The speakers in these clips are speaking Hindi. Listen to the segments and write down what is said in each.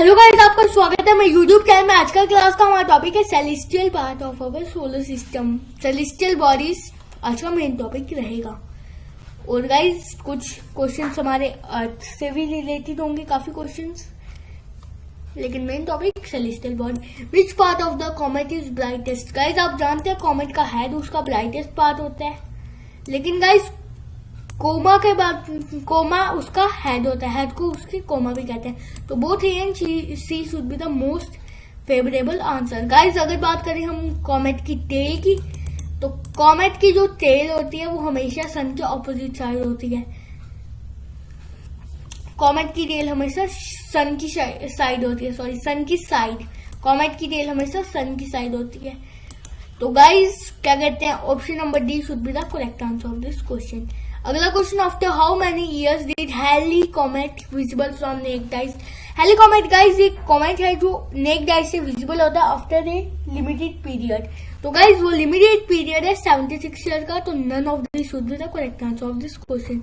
हेलो गाइस, आपका स्वागत है मेरे यूट्यूब चैनल में। आज का क्लास का हमारा टॉपिक है celestial part of our solar system, celestial bodies आज का मेन टॉपिक रहेगा। और गाइस कुछ क्वेश्चंस हमारे अर्थ से भी रिलेटेड होंगे, काफी क्वेश्चंस, लेकिन main topic celestial body. Which part of the comet is brightest? Guys आप जानते हैं कॉमेट का हेड उसका ब्राइटेस्ट पार्ट होता है, लेकिन गाइस कोमा के बाद कोमा उसका हेड होता है, हेड को उसके कोमा भी कहते हैं। तो both A and C should be the most favourable answer. Guys अगर बात करें हम कॉमेट की टेल की, तो कॉमेट की जो टेल होती है वो हमेशा सन के ऑपोजिट साइड होती है। कॉमेट की टेल हमेशा सन की साइड होती है, सॉरी सन की साइड। कॉमेट की टेल हमेशा सन की साइड होती है। तो गाइस क्या कहते हैं, option number D should be the correct answer of this question. अगला question, after how many years did Halley comet visible from naked eyes? Halley comet guys एक कॉमेट है जो नेक्ड आइज से विजिबल होता है आफ्टर ए लिमिटेड पीरियड। तो गाइस वो लिमिटेड पीरियड है 76 ईयर का। तो none of this should be the correct answer of this question.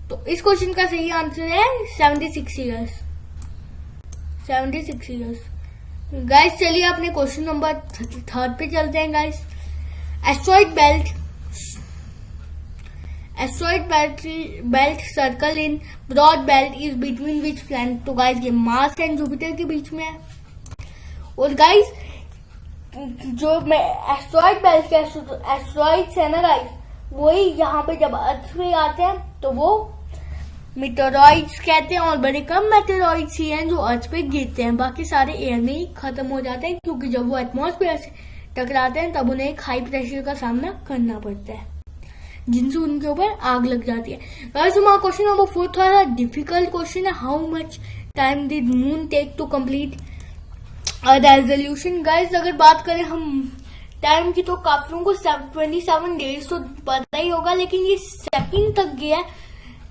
तो इस क्वेश्चन का सही आंसर है 76 ईयर्स। 76 ईयर्स। गाइस चलिए अपने क्वेश्चन नंबर 3 पे चलते हैं guys. Asteroid belt circle in broad belt is between which planet? तो गाइस ये मार्स एंड जुपिटर के बीच में है। और गाइस जो मैं एस्ट्रॉइड बेल्ट के एस्ट्रॉइड्स है ना गाइस, वही यहाँ पे जब अर्थ में आते हैं तो वो मीटेरॉइड्स कहते हैं, और बड़े कम मेटेरॉइड्स ही हैं जो अर्थ पे गिरते हैं, बाकी सारे एयर में ही खत्म हो जाते हैं, क्योंकि जब वो एटमॉस्फेयर से टकराते हैं तब उन्हें एक हाई प्रेशर का सामना करना पड़ता है, जिनसे उनके ऊपर आग लग जाती है। गाइस हमारा क्वेश्चन नंबर 4 थोड़ा डिफिकल्ट क्वेश्चन है। How much time did moon take to complete resolution? Guys अगर बात करें हम टाइम की, तो काफियों को 27 डेज तो पता ही होगा, लेकिन ये सेकंड तक गया है।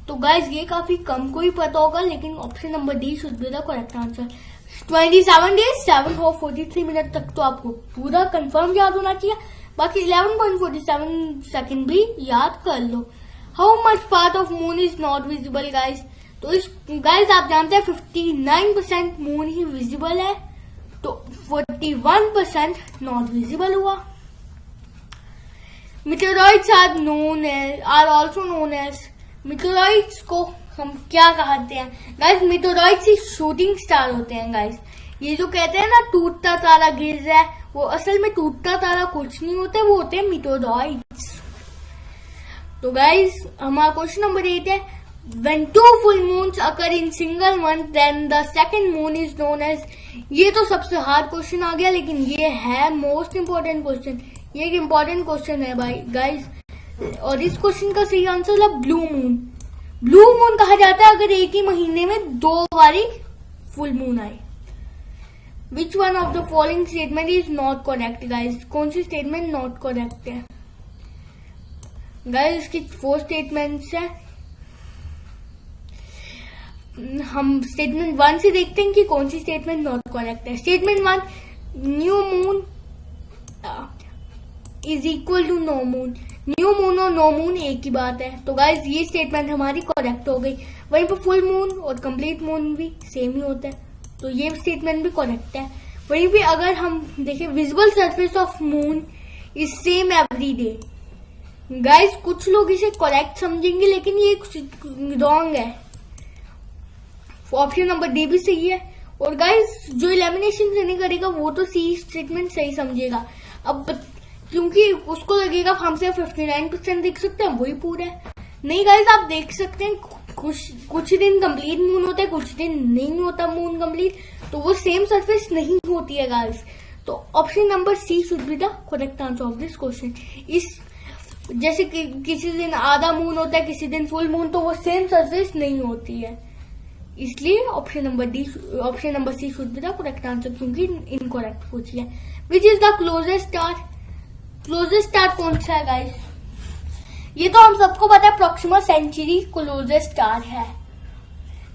तो गाइस ये काफी कम को ही पता होगा, लेकिन option number D should be the correct answer. 27 days 7 और 43 मिनट तक तो आपको पूरा कंफर्म याद होना चाहिए, बाकी 11.47 सेकंड भी याद कर लो। How much part of moon is not visible? Guys तो इस गाइस आप जानते हैं 59% मून ही विजिबल है, तो 41% नॉट विजिबल हुआ। Meteoroids are also known as, meteoroids को हम क्या कहते हैं? गाइस मीटेरॉइड्स ही शूटिंग स्टार होते हैं। गाइस ये जो कहते हैं ना टूटता तारा गिर रहा है, वो असल में टूटता तारा कुछ नहीं होता, वो होते हैं मीटेरॉइड्स। तो गाइस हमारा क्वेश्चन नंबर 8 है, when 2 full moons occur in single month then the second moon is known as. ये तो सबसे हार्ड क्वेश्चन आ गया, लेकिन ये है मोस्ट इम्पोर्टेंट क्वेश्चन। ये एक इम्पोर्टेंट क्वेश्चन है भाई गाइस, और इस क्वेश्चन का सही आंसर है ब्लू मून। ब्लू मून कहा जाता है अगर एक ही महीने में 2 बारी फुल मून आए। Which one of the following statement is not correct? Guys कौन सी स्टेटमेंट नॉट करेक्ट है? गाइस इसकी 4 स्टेटमेंट्स है। हम स्टेटमेंट 1 से देखते हैं कि कौन सी स्टेटमेंट नॉट करेक्ट है। Statement 1, new moon is equal to no moon. New moon और नो मून एक ही बात है, तो गाइस ये स्टेटमेंट हमारी करेक्ट हो गई। वहीं पर फुल मून और कंप्लीट मून भी सेम ही होता है, तो ये स्टेटमेंट भी करेक्ट है। वहीं पे अगर हम देखें, visible surface of moon is same every day. Guys कुछ लोग इसे करेक्ट समझेंगे, लेकिन ये रॉन्ग है। ऑप्शन नंबर डी भी सही है। और गाइस जो एलिमिनेशन से नहीं करेगा वो तो सी स्टेटमेंट सही समझेगा। अब क्योंकि उसको लगेगा हम सिर्फ 59% देख सकते हैं, वही पूरा है। नहीं गाइस आप देख सकते हैं, कुछ दिन कंप्लीट मून होता है, कुछ दिन नहीं होता मून कंप्लीट, तो वो सेम सरफेस नहीं होती है गाइस। तो option number C should be the correct answer of this question. इस जैसे कि किसी दिन आधा मून होता है, किसी दिन फुल मून, तो वो सेम सरफेस नहीं होती है, इसलिए option number C should be the correct answer, क्योंकि इनकरेक्ट पूछी है। Which is the closest star? Closest star कौन सा है गाइस? ये तो हम सबको पता है प्रोक्सिमा सेंचुरी क्लोजेस्ट स्टार है,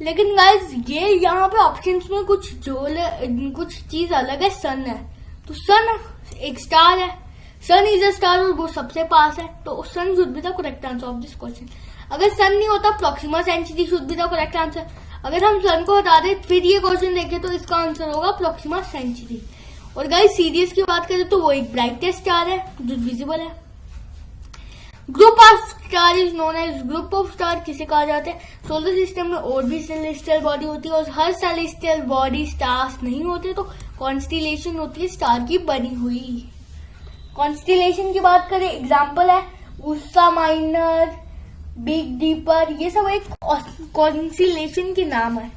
लेकिन गाइस ये यहाँ पे ऑप्शंस में कुछ चीज अलग है। सन है, तो सन एक स्टार है, सन इज अ स्टार और वो सबसे पास है, तो sun should be the correct answer of this question. अगर सन नहीं होता, Proxima Centauri should be the correct answer. अगर हम सन को हटा दें फिर ये क्वेश्चन देखें तो इसका आंसर होगा प्रोक्सिमा सेंचुरी। और गाइस सीरियस की बात करें तो वो एक ब्राइटेस्ट स्टार है जो विजिबल है। Group of star is known age group of star किसे कहा जाता है? सोलर सिस्टम में और भी सेलेस्टियल बॉडी होती है और हर सेलेस्टियल बॉडी स्टार्स नहीं होते तो कॉन्स्टिलेशन होती है स्टार की बनी हुई। कॉन्स्टिलेशन की बात करें एग्जाम्पल है उर्सा माइनर, बिग डीपर, ये सब एक कॉन्स्टिलेशन के नाम है।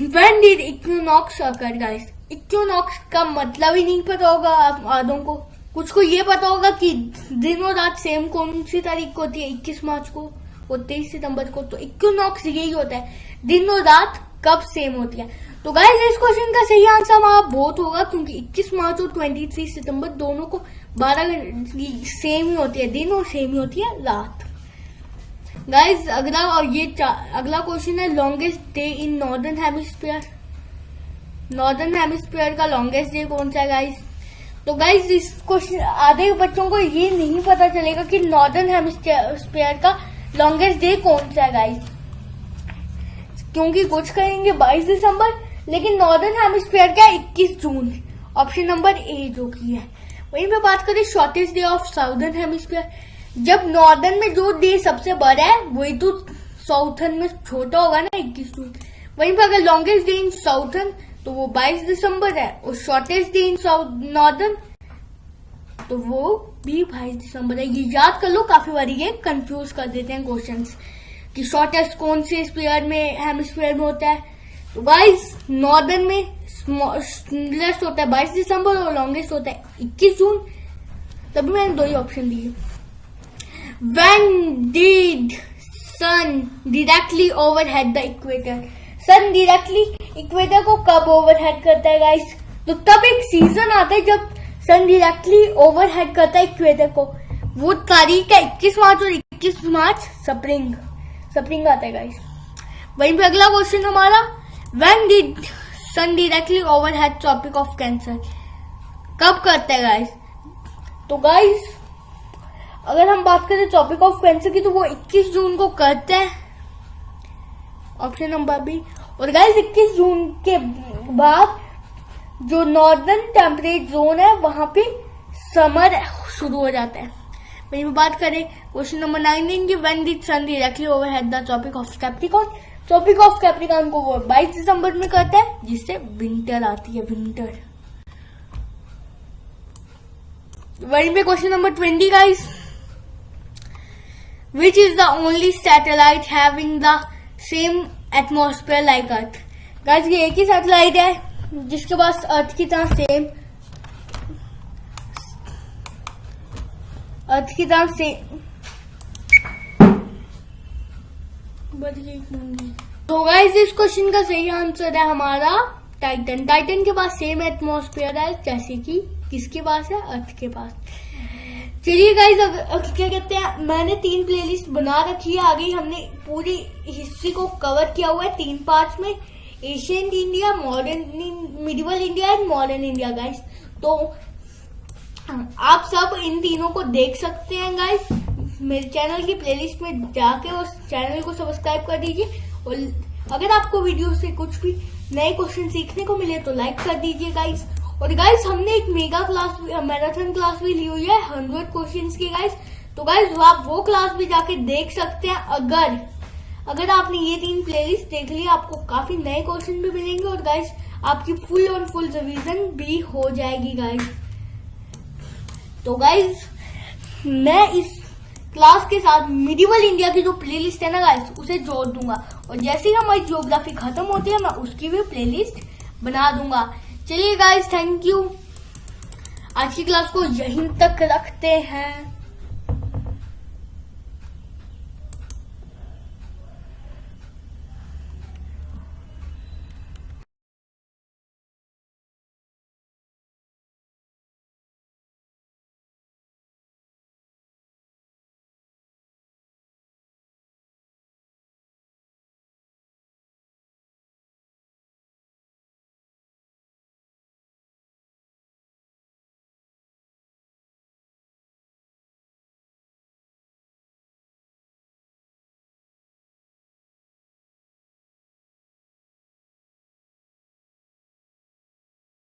When did equinox occur guys? Equinox का मतलब ही नहीं पता होगा आप आधों को। कुछ को ये पता होगा कि दिन और रात सेम कौन सी तारीख को होती है, 21 मार्च को और 23 सितंबर को। तो इक्विनॉक्स यही होता है, दिन और रात कब सेम होती है। तो गाइस इस क्वेश्चन का सही आंसर हमारा बोथ होगा क्योंकि 21 मार्च और 23 सितंबर दोनों को 12 सेम ही होती है दिन और सेम ही होती है रात। गाइस अगला क्वेश्चन है longest day in northern hemisphere. Northern hemisphere का लॉन्गेस्ट डे कौन सा है गाइस? तो गाइस इस क्वेश्चन आधे बच्चों को ये नहीं पता चलेगा कि नॉर्दर्न हेमिस्फीयर का लॉन्गेस्ट डे कौन सा है गाइस, क्योंकि कुछ कहेंगे 22 दिसंबर लेकिन नॉर्दर्न हेमिस्फीयर का 21 जून, ऑप्शन नंबर ए जो की है। वहीं पे बात करें shortest day of southern hemisphere, जब नॉर्दर्न में जो डे सबसे बड़ा है वही तो साउथर्न में छोटा होगा ना, 21 जून। वहीं पे अगर लॉन्गेस्ट डे इन साउथर्न तो वो 22 दिसंबर है और शॉर्टेस्ट डे इन नॉर्दर्न तो वो भी 22 दिसंबर है। ये याद कर लो, काफी बार ये कंफ्यूज कर देते हैं क्वेश्चंस कि शॉर्टेस्ट कौन से स्फीयर में हेमिस्फीयर में होता है। तो गाइस नॉर्दर्न में स्मॉलेस्ट होता है 22 दिसंबर और लॉन्गेस्ट होता है 21 जून। तभी मैंने दो ही ऑप्शन दिए। When did sun directly overhead the equator? Sun directly equator को कब ओवरहेड करता है गाइस? तो तब एक सीजन आता है जब सन डायरेक्टली ओवरहेड करता है इक्वेटर को। वो तारीख है 21 मार्च और 21 मार्च स्प्रिंग आता है गाइस। वहीं पे अगला क्वेश्चन हमारा When did sun directly overhead Tropic of Cancer? कब करता है गाइस? तो गाइस अगर हम बात करें ट्रॉपिक ऑफ कैंसर की तो वो 21 जून को करते हैं, ऑप्शन नंबर बी। और गाइस 21 जून के बाद जो नॉर्दर्न टेम्परेट जोन है वहां पे समर शुरू हो जाता है। वहीं पे बात करें क्वेश्चन नंबर 19 की when did sun directly overhead the tropic of Capricorn? Tropic of Capricorn को वो 22 दिसंबर में करता है जिससे विंटर आती है, विंटर। वहीं पे question number 20 guys Which is the only satellite having the same atmosphere like Earth? Guys ये एक ही सैटेलाइट है जिसके पास अर्थ की तरह सेम तो गाइस इस क्वेश्चन का सही आंसर है हमारा टाइटन। टाइटन के पास सेम एटमॉस्फेयर है जैसे कि किसके पास है, अर्थ के पास। चलिए गाइस क्या कहते हैं, मैंने 3 प्लेलिस्ट बना रखी है। आगे हमने पूरी हिस्ट्री को कवर किया हुआ है 3 पार्ट्स में, ancient India, modern medieval India and modern India guys. तो आप सब इन तीनों को देख सकते हैं गाइस मेरे चैनल की प्लेलिस्ट में जाके उस चैनल को सब्सक्राइब कर दीजिए। और अगर आपको वीडियो से कुछ भी नए क्वेश्चन सीखने को मिले तो लाइक कर दीजिए गाइस। और गाइस हमने एक मेगा क्लास मैराथन क्लास भी ली हुई है 100 क्वेश्चंस की गाइस। तो गाइस आप वो क्लास भी जाके देख सकते हैं। अगर आपने ये 3 प्लेलिस्ट देख ली आपको काफी नए क्वेश्चन भी मिलेंगे और गाइस आपकी फुल रिवीजन भी हो जाएगी गाइस। तो गाइस मैं इस क्लास के साथ मिडिवल इंडिया की जो प्लेलिस्ट है ना गाइस उसे जोड़ दूंगा और जैसे ही हमारी ज्योग्राफी खत्म होती है मैं उसकी भी प्लेलिस्ट बना दूंगा। चलिए गाइस थैंक यू, आज की क्लास को यहीं तक रखते हैं।